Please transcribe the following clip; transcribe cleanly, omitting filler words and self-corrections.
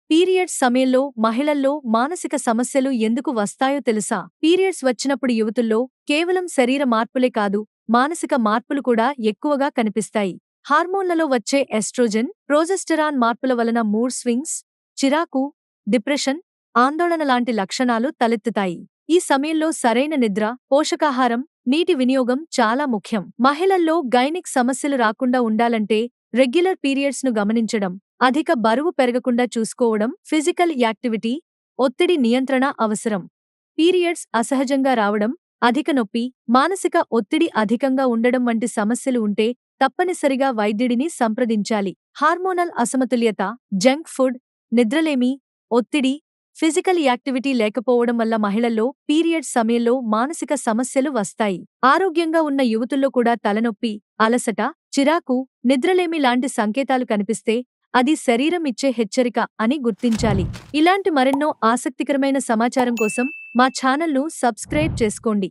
Periods సమయంలో మహిళల్లో మానసిక సమస్యలు ఎందుకు వస్తాయో తెలుసా? పీరియడ్స్ వచ్చినప్పుడు యువతుల్లో కేవలం శరీర మార్పులే కాదు, మానసిక మార్పులు కూడా ఎక్కువగా కనిపిస్తాయి. హార్మోన్లలో వచ్చే ఎస్ట్రోజెన్, ప్రోజెస్టెరాన్ మార్పుల వలన మూడ్ స్వింగ్స్, చిరాకు, డిప్రెషన్, ఆందోళన లాంటి లక్షణాలు తలెత్తుతాయి. ఈ సమయంలో సరైన నిద్ర, పోషకాహారం, నీటి వినియోగం చాలా ముఖ్యం. మహిళల్లో గైనిక్ సమస్యలు రాకుండా ఉండాలంటే రెగ్యులర్ పీరియడ్స్ ను గమనించడం, అధిక బరువు పెరగకుండా చూసుకోవడం, ఫిజికల్ యాక్టివిటీ, ఒత్తిడి నియంత్రణ అవసరం. పీరియడ్స్ అసహజంగా రావడం, అధిక నొప్పి, మానసిక ఒత్తిడి అధికంగా ఉండడం వంటి సమస్యలు ఉంటే తప్పనిసరిగా వైద్యుడిని సంప్రదించాలి. హార్మోనల్ అసమతుల్యత, జంక్ ఫుడ్, నిద్రలేమి, ఒత్తిడి, ఫిజికల్ యాక్టివిటీ లేకపోవడం వల్ల మహిళల్లో పీరియడ్స్ సమయంలో మానసిక సమస్యలు వస్తాయి. ఆరోగ్యంగా ఉన్న యువతుల్లో కూడా తలనొప్పి, అలసట, చిరాకు, నిద్రలేమి లాంటి సంకేతాలు కనిపిస్తే అది శరీరం ఇచ్చే హెచ్చరిక అని గుర్తించాలి. ఇలాంటి మరెన్నో ఆసక్తికరమైన సమాచారం కోసం మా ఛానల్ను సబ్స్క్రైబ్ చేసుకోండి.